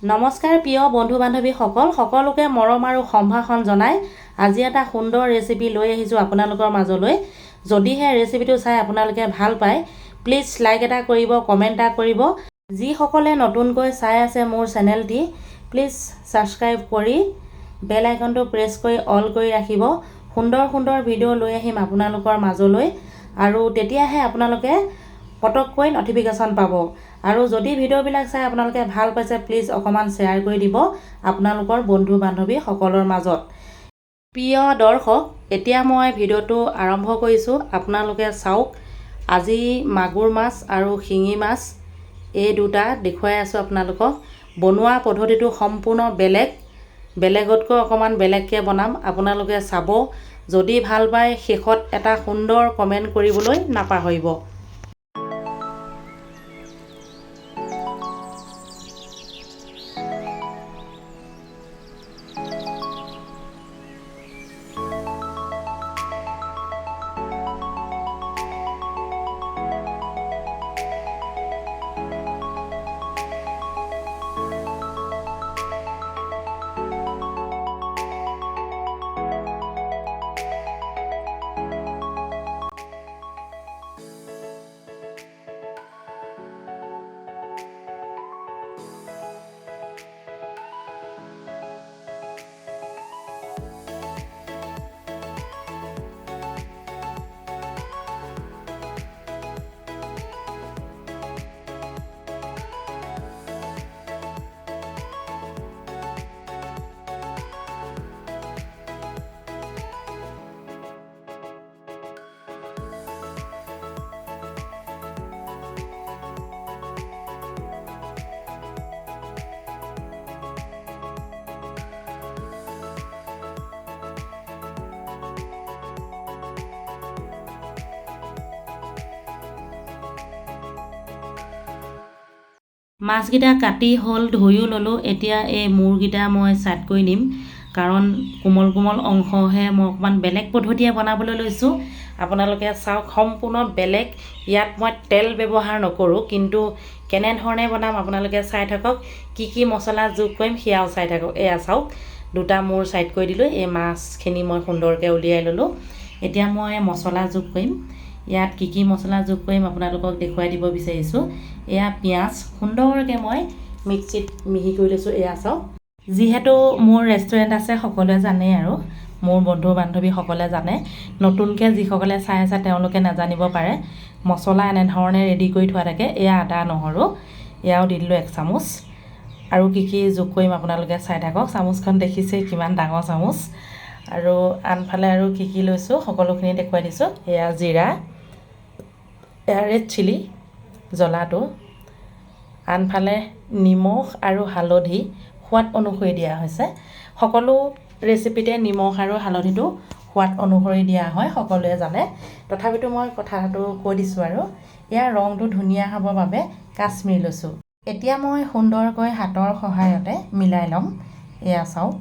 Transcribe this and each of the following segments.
নমস্কাৰ প্ৰিয় বন্ধু বান্ধৱীসকল, সকলোকে মৰম আৰু সম্ভাষণ জনাই আজি এটা সুন্দৰ ৰেচিপি লৈ আহিছোঁ আপোনালোকৰ মাজলৈ। যদিহে ৰেচিপিটো চাই আপোনালোকে ভাল পায়, প্লিজ লাইক এটা কৰিব, কমেণ্ট এটা কৰিব। যিসকলে নতুনকৈ চাই আছে মোৰ চেনেলটি, প্লিজ ছাবস্ক্ৰাইব কৰি বেল আইকনটো প্ৰেছ কৰি অল কৰি ৰাখিব। সুন্দৰ সুন্দৰ ভিডিঅ' লৈ আহিম আপোনালোকৰ মাজলৈ আৰু তেতিয়াহে আপোনালোকে পটককৈ নটিফিকেশ্যন পাব। আৰু যদি ভিডিঅ'বিলাক চাই আপোনালোকে ভাল পাইছে, প্লিজ অকণমান শ্বেয়াৰ কৰি দিব আপোনালোকৰ বন্ধু বান্ধৱী সকলৰ মাজত। প্ৰিয় দৰ্শক, এতিয়া মই ভিডিঅ'টো আৰম্ভ কৰিছোঁ। আপোনালোকে চাওক, আজি মাগুৰ মাছ আৰু শিঙি মাছ এই দুটা দেখুৱাই আছোঁ আপোনালোকক। বনোৱা পদ্ধতিটো সম্পূৰ্ণ বেলেগতকৈ অকণমান বেলেগকৈ বনাম, আপোনালোকে চাব। যদি ভাল পায় শেষত এটা সুন্দৰ কমেণ্ট কৰিবলৈ নাপাহৰিব। মাছকেইটা কাটি হ'ল, ধুইও ল'লোঁ। এতিয়া এই মূৰকেইটা মই ছাইড কৰি দিম, কাৰণ কোমল কোমল অংশহে মই অকণমান বেলেগ পদ্ধতিৰে বনাবলৈ লৈছোঁ। আপোনালোকে চাওক, সম্পূৰ্ণ বেলেগ। ইয়াত মই তেল ব্যৱহাৰ নকৰোঁ, কিন্তু কেনেধৰণে বনাম আপোনালোকে চাই থাকক। কি মছলা যোগ কৰিম সেয়াও চাই থাকক। এয়া চাওক, দুটা মূৰ ছাইড কৰি দিলোঁ। এই মাছখিনি মই সুন্দৰকৈ উলিয়াই ল'লোঁ। এতিয়া মই মছলা যোগ কৰিম। ইয়াত কি মছলা যোগ কৰিম আপোনালোকক দেখুৱাই দিব বিচাৰিছোঁ। এয়া পিঁয়াজ সুন্দৰকৈ মই মিক্সিত মিহি কৰি লৈছোঁ। এয়া চাওক, যিহেতু মোৰ ৰেষ্টুৰেণ্ট আছে সকলোৱে জানেই, আৰু মোৰ বন্ধু বান্ধৱীসকলে জানে। নতুনকৈ যিসকলে চাই আছে তেওঁলোকে নাজানিব পাৰে। মছলা এনেধৰণে ৰেডি কৰি থোৱা থাকে। এয়া আদা নহৰু, এয়াও দি দিলোঁ 1 চামুচ। আৰু কি যোগ কৰিম আপোনালোকে চাই থাকক। চামুচখন দেখিছেই কিমান ডাঙৰ চামুচ। আৰু আনফালে আৰু কি লৈছোঁ সকলোখিনি দেখুৱাই দিছোঁ। এয়া জিৰা, এয়া ৰেড চিলি জ্বলাটো, আনফালে নিমখ আৰু হালধি সোৱাদ অনুসৰি দিয়া হৈছে। সকলো ৰেচিপিতে নিমখ আৰু হালধিটো সোৱাদ অনুসৰি দিয়া হয়, সকলোৱে জানে। তথাপিতো মই কথাটো কৈ দিছোঁ। আৰু ইয়াৰ ৰংটো ধুনীয়া হ'বৰ বাবে কাশ্মীৰ লৈছোঁ। এতিয়া মই সুন্দৰকৈ হাতৰ সহায়তে মিলাই ল'ম। এয়া চাওক,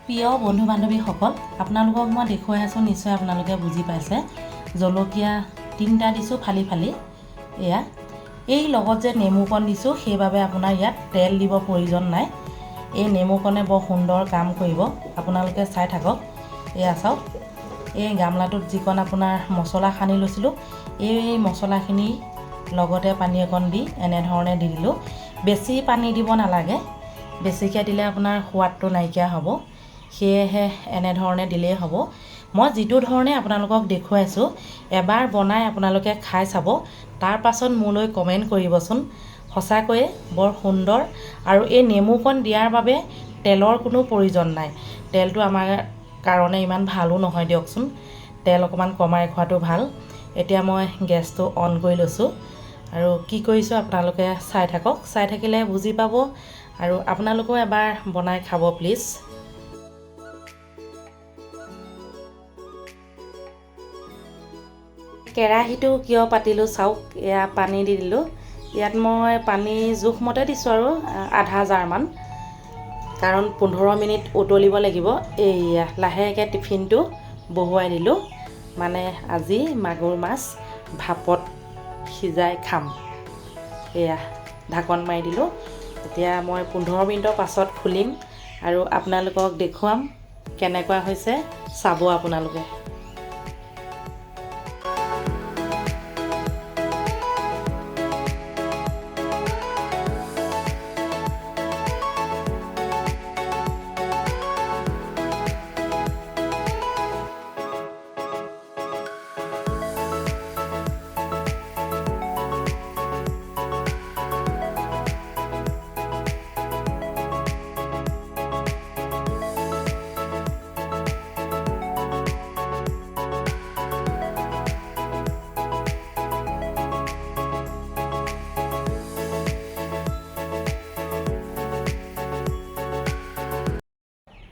প্ৰিয় বন্ধু বান্ধৱীসকল, আপোনালোকক মই দেখুৱাই আছোঁ, নিশ্চয় আপোনালোকে বুজি পাইছে। জলকীয়া 3টা দিছোঁ ফালি ফালি। এয়া এই লগত যে নেমুকণ দিছোঁ, সেইবাবে আপোনাৰ ইয়াত তেল দিব প্ৰয়োজন নাই। এই নেমুকণে বৰ সুন্দৰ কাম কৰিব, আপোনালোকে চাই থাকক। এয়া চাওক, এই গামলাটোত যিকণ আপোনাৰ মছলা সানি লৈছিলোঁ, এই মছলাখিনি লগতে পানী অকণ দি এনেধৰণে দি দিলোঁ। বেছি পানী দিব নালাগে, বেছিকৈ দিলে আপোনাৰ সোৱাদটো নাইকিয়া হ'ব। সেয়েহে এনেধৰণে দিলেই হ'ব। মই যিটো ধৰণে আপোনালোকক দেখুৱাইছোঁ এবাৰ বনাই আপোনালোকে খাই চাব, তাৰ পাছত মোলৈ কমেণ্ট কৰিবচোন। সঁচাকৈয়ে বৰ সুন্দৰ। আৰু এই নেমুকণ দিয়াৰ বাবে তেলৰ কোনো প্ৰয়োজন নাই। তেলটো আমাৰ কাৰণে ইমান ভালো নহয় দিয়কচোন, তেল অকণমান কমাই খোৱাটো ভাল। এতিয়া মই গেছটো অন কৰি লৈছোঁ আৰু কি কৰিছোঁ আপোনালোকে চাই থাকক, চাই থাকিলে বুজি পাব। আৰু আপোনালোকেও এবাৰ বনাই খাব প্লিজ। কেৰাহীটো কিয় পাতিলোঁ চাওক, এয়া পানী দি দিলোঁ। ইয়াত মই পানী জোখমতে দিছোঁ আৰু আধা জাৰমান, কাৰণ 15 মিনিট উতলিব লাগিব। এইয়া লাহেকৈ টিফিনটো বহুৱাই দিলোঁ, মানে আজি মাগুৰ মাছ ভাপত সিজাই খাম। এয়া ঢাকন মাৰি দিলোঁ। এতিয়া মই 15 মিনিটৰ পাছত খুলিম আৰু আপোনালোকক দেখুৱাম কেনেকুৱা হৈছে, চাব আপোনালোকে।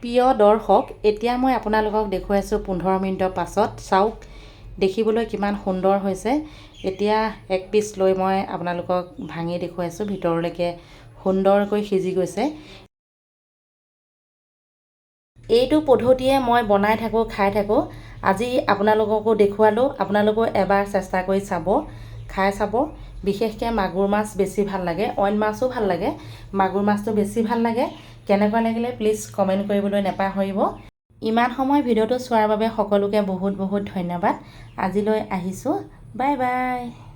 প্ৰিয় দৰ্শক, এতিয়া মই আপোনালোকক দেখুৱাইছোঁ 15 মিনিটৰ পাছত। চাওক দেখিবলৈ কিমান সুন্দৰ হৈছে। এতিয়া এক পিচ লৈ মই আপোনালোকক ভাঙি দেখুৱাইছোঁ, ভিতৰলৈকে সুন্দৰকৈ সিজি গৈছে। এইটো পদ্ধতিয়ে মই বনাই থাকোঁ, খাই থাকোঁ। আজি আপোনালোককো দেখুৱালোঁ, আপোনালোকেও এবাৰ চেষ্টা কৰি চাব, খাই চাব। বিশেষকৈ মাগুৰ মাছ বেছি ভাল লাগে, অইন মাছো ভাল লাগে, মাগুৰ মাছটো বেছি ভাল লাগে। কেনেকুৱা লাগিলে প্লিজ কমেণ্ট কৰিবলৈ নাপাহৰিব। ইমান সময় ভিডিঅ'টো চোৱাৰ বাবে সকলোকে বহুত বহুত ধন্যবাদ। আজিলৈ আহিছোঁ, বাই বাই।